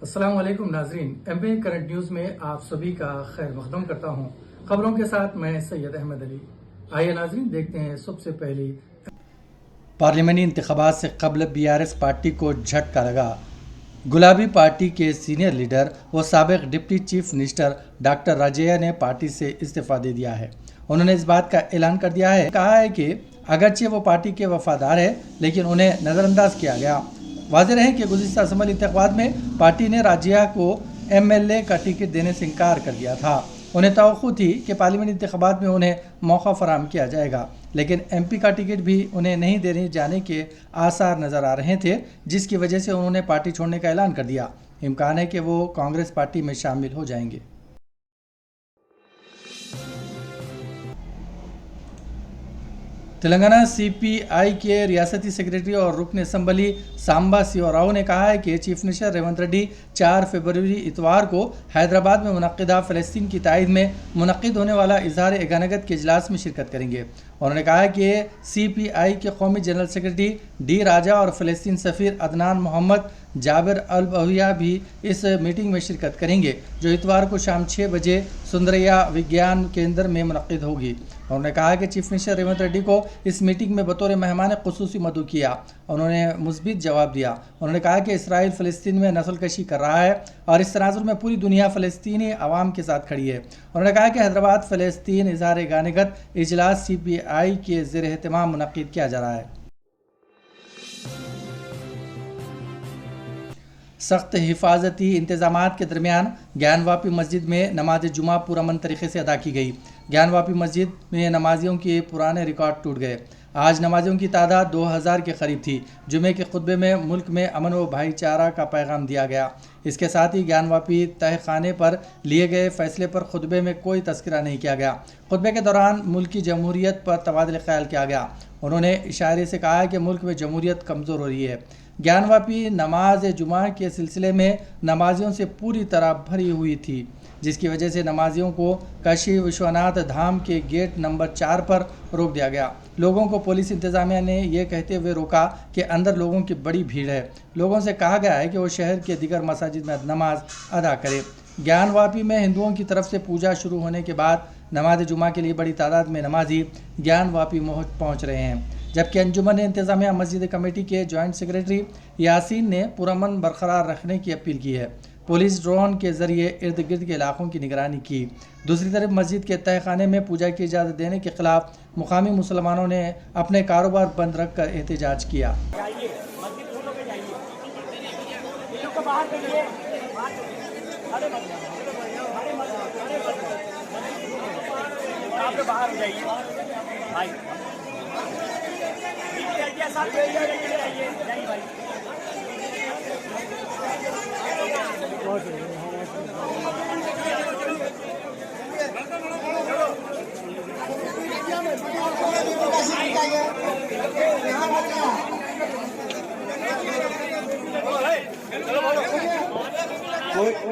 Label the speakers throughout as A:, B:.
A: अस्सलाम वालेकुम नाजरीन, एमपी करंट न्यूज में आप सभी का खैर मकदम करता हूं। खबरों के साथ मैं सैयद अहमद अली। आइए नाजरीन, देखते हैं सबसे पहले पार्लियामानी इंतखाबात से कबल बीआरएस पार्टी को झटका लगा। गुलाबी पार्टी के सीनियर लीडर व साबिक deputy chief minister doctor Rajaiah ने पार्टी से इस्तीफा दे दिया है। उन्होंने इस बात का ऐलान कर दिया है, कहा है कि अगरचे वो पार्टी के वफादार है लेकिन उन्हें नज़रअंदाज किया गया। वाज़ेह रहे कि गुज़िश्ता असम्बली इंतखाबात में पार्टी ने राजिया को एमएलए का टिकट देने से इनकार कर दिया था। उन्हें तवक्कुह थी कि पार्लियामेंट इंतखाबात में उन्हें मौका फराहम किया जाएगा, लेकिन एमपी का टिकट भी उन्हें नहीं देने जाने के आसार नज़र आ रहे थे, जिसकी वजह से उन्होंने पार्टी छोड़ने का ऐलान कर दिया। इम्कान है कि वो कांग्रेस पार्टी में शामिल हो जाएंगे। तेलंगाना सीपीआई के रियासती सेक्रेटरी और रुकन असम्बली सांबा शिवराव ने कहा है कि चीफ मिनिस्टर रेवंत रेड्डी 4 फरवरी इतवार को हैदराबाद में मुनक़िदा फ़लस्तीन की तायद में मुनक़िद होने वाला इजहार एकानगत के इजलास में शिरकत करेंगे। उन्होंने कहा कि सीपीआई के कौमी जनरल सेक्रेटरी डी राजा और फ़लस्तीन सफ़ीर अदनान मोहम्मद जाबिर अल बहिया भी इस मीटिंग में शिरकत करेंगे, जो इतवार को शाम 6 बजे सुंदरैया विज्ञान केंद्र में मुनक़िद होगी। उन्होंने कहा कि चीफ मिनिस्टर रेवंत रेड्डी को इस मीटिंग में बतौर मेहमान ख़ुसूसी मदऊ किया। उन्होंने मुस्बित जवाब दिया। उन्होंने कहा कि इसराइल फ़लस्तीन में नस्ल कशी कर रहा है और इस तनाज़ुर में पूरी दुनिया फ़लस्तीनी अवाम के साथ खड़ी है। उन्होंने कहा कि हैदराबाद फ़लस्तीन इजहार एकानगत इजलास सीपीआई के ज़ेर एहतमाम मुनक़िद किया जा रहा है। सख्त हिफाजती इंतजामात के दरमियान ज्ञानवापी मस्जिद में नमाज जुमा पुरअमन तरीके से अदा की गई। ज्ञानवापी मस्जिद में नमाजियों के पुराने रिकॉर्ड टूट गए। आज नमाजियों की तादाद 2000 के करीब थी। जुमे के खुतबे में मुल्क में अमन व भाईचारा का पैगाम दिया गया। इसके साथ ही ज्ञानवापी तहखाने पर लिए गए फैसले पर खुतबे में कोई तस्करा नहीं किया गया। खुतबे के दौरान मुल्क की जमहूरियत पर तबादला ख्याल किया गया। उन्होंने इशारे से कहा कि मुल्क में जमहूरियत कमज़ोर हो रही है। ज्ञानवापी नमाज जुमा के सिलसिले में नमाजियों से पूरी तरह भरी हुई थी, जिसकी वजह से नमाजियों को काशी विश्वनाथ धाम के गेट नंबर 4 पर रोक दिया गया। लोगों को पुलिस इंतजामिया ने यह कहते हुए रोका कि अंदर लोगों की बड़ी भीड़ है। लोगों से कहा गया है कि वो शहर के दीगर मसाजिद में नमाज अदा करें। ज्ञानवापी में हिंदुओं की तरफ से पूजा शुरू होने के बाद नमाज जुमा के लिए बड़ी तादाद में नमाजी ज्ञानवापी पहुँच रहे हैं, जबकि अंजुमन इंतजामिया मस्जिद कमेटी के जॉइंट सेक्रेटरी यासीन ने पुरअमन बरकरार रखने की अपील की है। पुलिस ड्रोन के जरिए इर्द गिर्द के इलाकों की निगरानी की। दूसरी तरफ मस्जिद के तहखाने में पूजा की इजाज़त देने के खिलाफ मुकामी मुसलमानों ने अपने कारोबार बंद रख कर एहतजाज किया।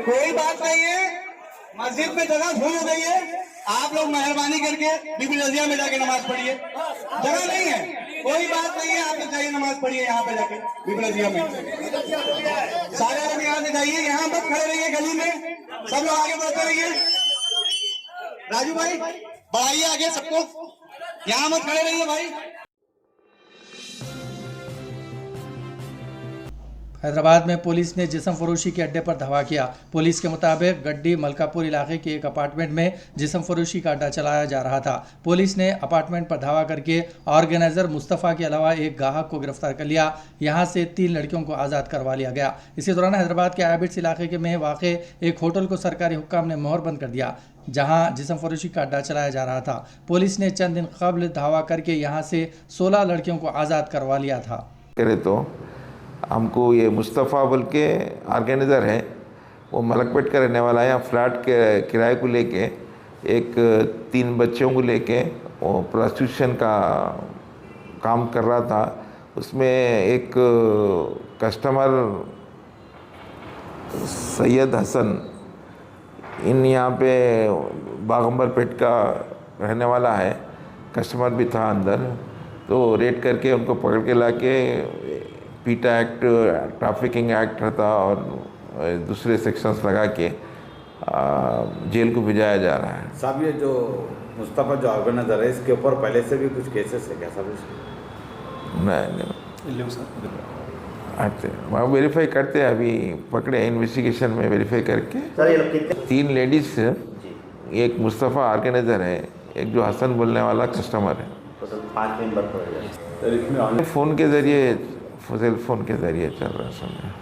B: कोई बात नहीं है, मस्जिद में जगह फुल हो गई है। आप लोग मेहरबानी करके बीबी रजिया में जाके नमाज पढ़िए। जगह नहीं है, कोई बात नहीं है, आप लोग जाइए नमाज पढ़िए यहाँ पे जाके बीबी रजिया में। सारे लोग यहाँ से जाइए, यहाँ मत खड़े रहिए गली में, सब लोग आगे बढ़ते रहिए। राजू भाई बढ़ाइए आगे सबको, यहाँ मत खड़े रहिए भाई।
A: हैदराबाद में पुलिस ने जिस्म फरोशी के अड्डे पर धावा किया। पुलिस के मुताबिक गड्डी मलकापुर इलाके के एक अपार्टमेंट में जिस्म फरोशी का अड्डा चलाया जा रहा था। पुलिस ने अपार्टमेंट पर धावा करके ऑर्गेनाइजर मुस्तफ़ा के अलावा एक गाहक को गिरफ्तार कर लिया। यहां से 3 लड़कियों को आज़ाद करवा लिया गया। इसी दौरान हैदराबाद के आबिड्स इलाके में वाक़ एक होटल को सरकारी हुक्काम ने मोहर बंद कर दिया, जहां जिस्म फरोशी का अड्डा चलाया जा रहा था। पुलिस ने चंद दिन कबल धावा करके यहाँ से 16 लड़कियों को आज़ाद करवा लिया था।
C: तो हमको ये मुस्तफ़ा बोल के ऑर्गेनाइज़र है, वो मलकपेट का रहने वाला है। यहाँ फ्लैट के किराए को लेके एक 3 बच्चों को लेके वो प्रोस्टिट्यूशन का काम कर रहा था। उसमें एक कस्टमर सैयद हसन इन यहाँ पे बागंबरपेट का रहने वाला है, कस्टमर भी था अंदर, तो रेड करके उनको पकड़ के लाके पीटा एक्ट, ट्रैफिकिंग एक्ट था और दूसरे सेक्शंस लगा के जेल को भिजाया जा रहा है।
D: साहब ये जो मुस्तफ़ा जो ऑर्गेनाइजर है इसके ऊपर पहले से भी कुछ केसेस है क्या साहब?
C: नहीं अच्छा वहाँ वेरीफाई करते हैं, अभी पकड़े इन्वेस्टिगेशन में वेरीफाई करके।
E: सर ये लोग कितने
C: 3 लेडीज, एक मुस्तफ़ा ऑर्गेनाइजर है, एक जो हसन बोलने वाला कस्टमर है।
E: तो सर 5 मेंबर पड़ेगा
D: सर इसमें
C: फ़ोन के ज़रिए, सेल फ़ोन के ज़रिए चल रहा है समय।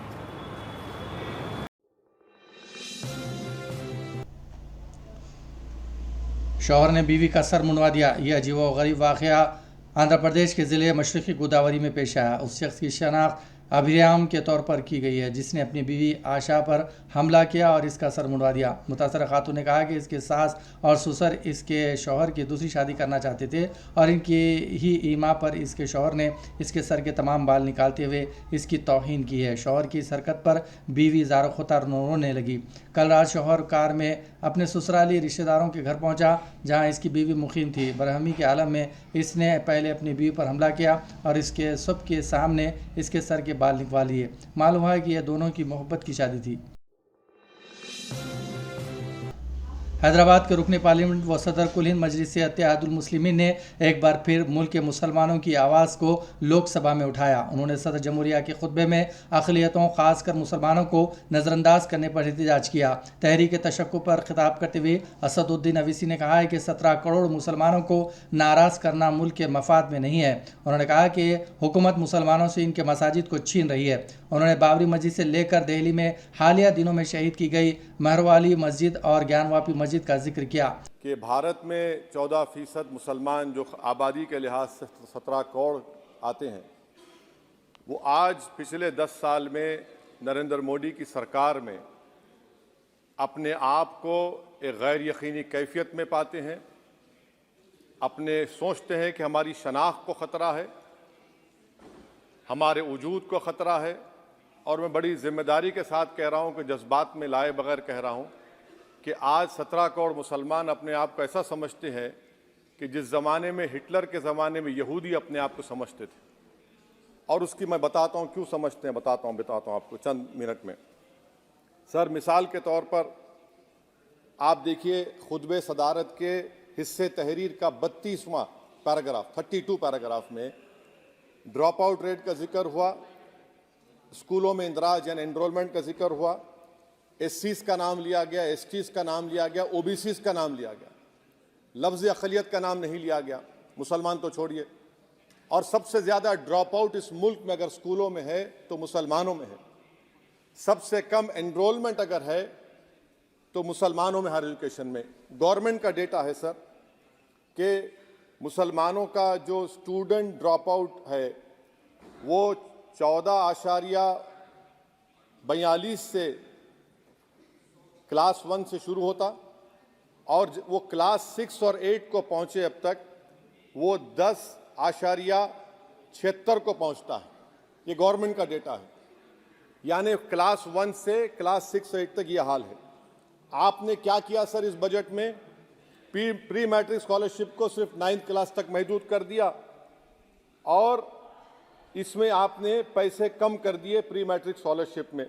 A: शौहर ने बीवी का सर मुंडवा दिया। यह अजीबोगरीब वाक़या आंध्र प्रदेश के ज़िले मशरक़ी गोदावरी में पेश आया। उस शख्स की शनाख्त अभिराम के तौर पर की गई है जिसने अपनी बीवी आशा पर हमला किया और इसका सर मुंडवा दिया। मुतासरा खातून ने कहा कि इसके सास और ससुर इसके शौहर की दूसरी शादी करना चाहते थे और इनकी ही ईमा पर इसके शौहर ने इसके सर के तमाम बाल निकालते हुए इसकी तौहीन की है। शौहर की इस हरकत पर बीवी ज़ारो-खुतर रोने लगी। कल रात शौहर कार में अपने ससुराली रिश्तेदारों के घर पहुंचा जहां इसकी बीवी मुकीम थी। बरहमी के आलम में इसने पहले अपनी बीवी पर हमला किया और इसके सब के सामने इसके सर के बाल निकलवा लिए। मालूम है कि यह दोनों की मोहब्बत की शादी थी। हैदराबाद के रुकने पार्लियामेंट व सदर कुल हिंद मजलिस इत्तेहादुल मुस्लिमीन ने एक बार फिर मुल्क के मुसलमानों की आवाज़ को लोकसभा में उठाया। उन्होंने सदर जमहूरिया के खुतबे में अक़लियतों खासकर मुसलमानों को नज़रअंदाज करने पर एहतजाज किया। तहरीक तशक्कुक पर खिताब करते हुए असदुद्दीन अवीसी ने कहा है कि 17 करोड़ मुसलमानों को नाराज़ करना मुल्क के मफाद में नहीं है। उन्होंने कहा कि हुकूमत मुसलमानों से इनके मसाजिद को छीन रही है। उन्होंने बाबरी मस्जिद से लेकर दिल्ली में हालिया दिनों में शहीद की गई महरवाली मस्जिद और ज्ञानवापी मस्जिद का जिक्र किया
F: कि भारत में 14% मुसलमान जो आबादी के लिहाज से 17 करोड़ आते हैं, वो आज पिछले 10 साल में नरेंद्र मोदी की सरकार में अपने आप को एक गैर यकीनी कैफियत में पाते हैं। अपने सोचते हैं कि हमारी शनाख्त को ख़तरा है, हमारे वजूद को ख़तरा है। और मैं बड़ी जिम्मेदारी के साथ कह रहा हूँ कि जज्बात में लाए बगैर कह रहा हूँ कि आज 17 करोड़ मुसलमान अपने आप को ऐसा समझते हैं कि जिस ज़माने में हिटलर के ज़माने में यहूदी अपने आप को समझते थे। और उसकी मैं बताता हूँ क्यों समझते हैं, बताता हूँ आपको चंद मिनट में। सर मिसाल के तौर पर आप देखिए खुतबे सदारत के हिस्से तहरीर का 32वां पैराग्राफ 32 पैराग्राफ में ड्रॉप आउट रेट का जिक्र हुआ, स्कूलों में इंदराज यानी एनरोलमेंट का जिक्र हुआ, एससीज का नाम लिया गया, एसटीज का नाम लिया गया, ओबीसीज का नाम लिया गया, लफ्ज़ अक़लियत का नाम नहीं लिया गया, मुसलमान तो छोड़िए। और सबसे ज़्यादा ड्रॉप आउट इस मुल्क में अगर स्कूलों में है तो मुसलमानों में है। सबसे कम एनरोलमेंट अगर है तो मुसलमानों में हायर एजुकेशन में। गवर्नमेंट का डेटा है सर कि मुसलमानों का जो स्टूडेंट ड्रॉप आउट है वो 14.42 से क्लास 1 से शुरू होता और वो क्लास 6 और 8 को पहुंचे अब तक वो 10.76 को पहुंचता है। ये गवर्नमेंट का डेटा है, यानी क्लास 1 से क्लास 6 8 तक ये हाल है। आपने क्या किया सर इस बजट में? प्री मैट्रिक स्कॉलरशिप को सिर्फ 9th क्लास तक महदूद कर दिया और इसमें आपने पैसे कम कर दिए प्री मैट्रिक स्कॉलरशिप में।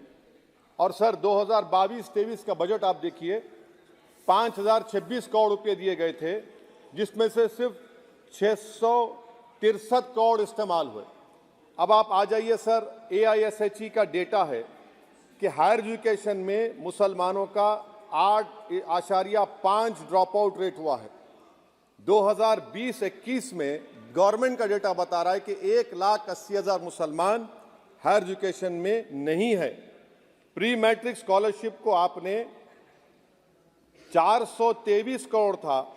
F: और सर 2022-23 का बजट आप देखिए 5026 करोड़ रुपए दिए गए थे, जिसमें से सिर्फ 663 करोड़ इस्तेमाल हुए। अब आप आ जाइए सर, AISHE का डेटा है कि हायर एजुकेशन में मुसलमानों का 8.5 ड्रॉप आउट रेट हुआ है। 2020-21 में गवर्नमेंट का डेटा बता रहा है कि 1,80,000 मुसलमान हायर एजुकेशन में नहीं है। प्री मैट्रिक स्कॉलरशिप को आपने 423 करोड़ था,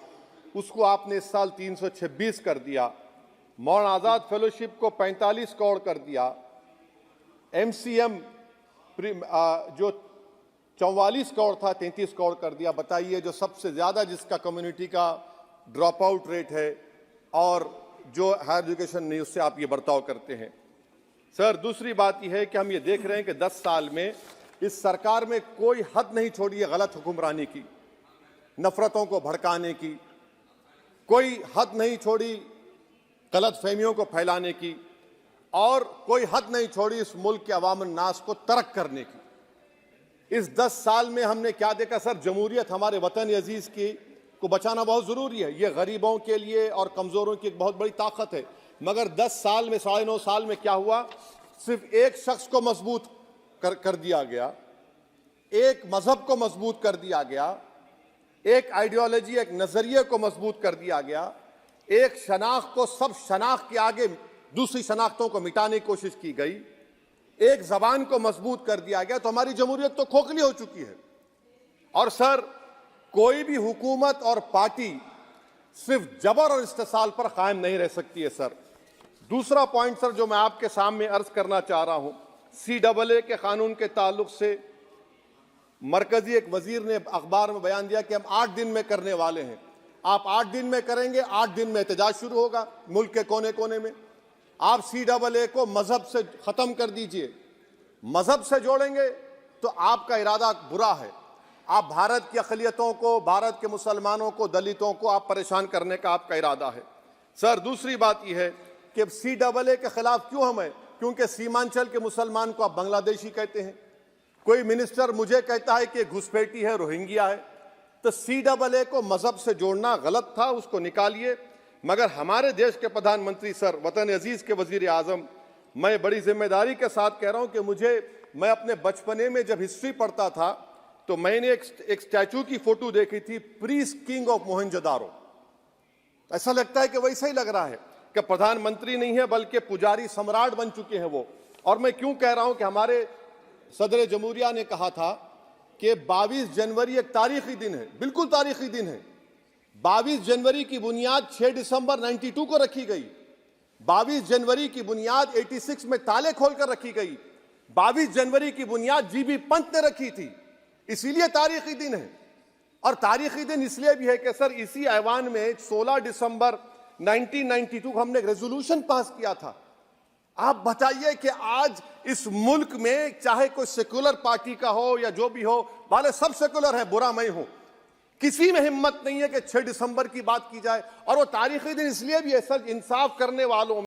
F: उसको आपने इस साल 326 कर दिया। मौलाना आज़ाद फेलोशिप को 45 करोड़ कर दिया। MCM जो 44 करोड़ था 33 करोड़ कर दिया। बताइए, जो सबसे ज़्यादा जिसका कम्युनिटी का ड्रॉप आउट रेट है और जो हायर एजुकेशन नहीं, उससे आप ये बर्ताव करते हैं। सर दूसरी बात यह है कि हम ये देख रहे हैं कि 10 साल में इस सरकार में कोई हद नहीं छोड़ी है गलत हुक्मरानी की, नफरतों को भड़काने की, कोई हद नहीं छोड़ी गलत फहमियों को फैलाने की, और कोई हद नहीं छोड़ी इस मुल्क के अवाम नास को तर्क करने की। इस 10 साल में हमने क्या देखा सर? जमहूरियत हमारे वतन अजीज की को बचाना बहुत जरूरी है। ये गरीबों के लिए और कमजोरों की एक बहुत बड़ी ताकत है। मगर 10 साल में, 9.5 साल में क्या हुआ? सिर्फ एक शख्स को मजबूत कर दिया गया, एक मजहब को मजबूत कर दिया गया, एक आइडियोलॉजी, एक नजरिए को मजबूत कर दिया गया, एक शनाख्त को सब शनाख्त के आगे दूसरी शनाख्तों को मिटाने की कोशिश की गई, एक जबान को मजबूत कर दिया गया, तो हमारी जमहूरियत तो खोखली हो चुकी है। और सर, कोई भी हुकूमत और पार्टी सिर्फ जबर और इस्तेसाल पर कायम नहीं रह सकती है सर। दूसरा पॉइंट सर जो मैं आपके सामने अर्ज करना चाह रहा हूं, CAA के कानून के ताल्लुक से मरकजी एक वजीर ने अखबार में बयान दिया कि हम 8 दिन में करने वाले हैं। आप 8 दिन में करेंगे, 8 दिन में एहतजाज शुरू होगा मुल्क के कोने कोने में। आप CAA को मजहब से खत्म कर दीजिए, मजहब से जोड़ेंगे तो आपका इरादा बुरा है। आप भारत की अक़लियतों को, भारत के मुसलमानों को, दलितों को आप परेशान करने का आपका इरादा है। सर, दूसरी बात यह है कि CAA के खिलाफ क्यों हम हैं? क्योंकि सीमांचल के मुसलमान को आप बांग्लादेशी कहते हैं। कोई मिनिस्टर मुझे कहता है कि घुसपैठी है, रोहिंग्या है। तो CAA को मजहब से जोड़ना गलत था, उसको निकालिए। मगर हमारे देश के प्रधानमंत्री सर, वतन अजीज के वजीर आजम, मैं बड़ी जिम्मेदारी के साथ कह रहा हूं कि मैं अपने बचपने में जब हिस्ट्री पढ़ता था तो मैंने एक स्टैचू की फोटो देखी थी, प्रीस्ट किंग ऑफ मोहनजोदारो। ऐसा लगता है कि वैसा ही लग रहा है कि प्रधानमंत्री नहीं है बल्कि पुजारी सम्राट बन चुके हैं वो। और मैं क्यों कह रहा हूं कि हमारे सदर जमहूरिया ने कहा था कि 22 जनवरी एक तारीखी दिन है, बिल्कुल तारीखी दिन है। 22 जनवरी की बुनियाद 6 दिसंबर 92 को रखी गई। 22 जनवरी की बुनियाद 86 में ताले खोलकर रखी गई। 22 जनवरी की बुनियाद GB पंत ने रखी थी, इसीलिए तारीखी दिन है। और तारीखी दिन इसलिए भी है कि सर, इसी ऐवान में 16 दिसंबर 1992 को हमने एक रेजोल्यूशन पास किया था। आप बताइए कि आज इस मुल्क में चाहे कोई सेकुलर पार्टी का हो या जो भी हो, वाले सब सेकुलर है, बुरा मैं हूं, किसी में हिम्मत नहीं है कि 6 दिसंबर की बात की जाए। और वो तारीखी दिन इसलिए भी है सर, इंसाफ करने वालों।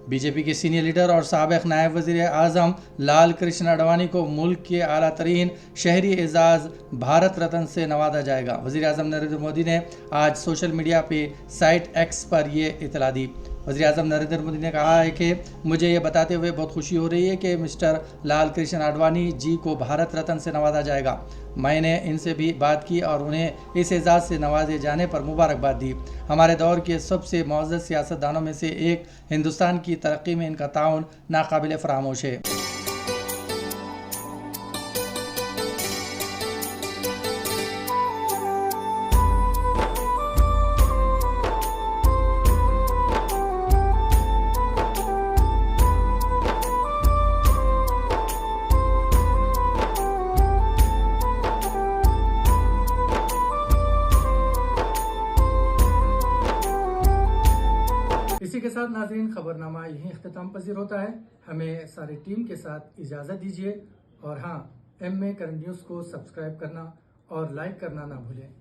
A: बीजेपी के सीनियर लीडर और साबिक नायब वज़ीर आज़म लाल कृष्ण आडवाणी को मुल्क के आला तरीन शहरी एजाज़ भारत रत्न से नवाजा जाएगा। वज़ीर आज़म नरेंद्र मोदी ने आज सोशल मीडिया पे साइट X पर ये इतला दी। वज़ीर आज़म नरेंद्र मोदी ने कहा है कि मुझे ये बताते हुए बहुत खुशी हो रही है कि मिस्टर लाल कृष्ण आडवाणी जी को भारत रत्न से नवाजा जाएगा। मैंने इनसे भी बात की और उन्हें इस एजाज़ से नवाजे जाने पर मुबारकबाद दी। हमारे दौर के सबसे मुअज़्ज़ज़ सियासतदानों में से एक, हिंदुस्तान की तरक्की में इनका ताउन नाकाबिल फरामोश है। इसी के साथ नाज़रीन, खबरनामा यहीं इख्तिताम पजीर होता है। हमें सारी टीम के साथ इजाज़त दीजिए और हाँ, MA करंट न्यूज़ को सब्सक्राइब करना और लाइक करना ना भूलें।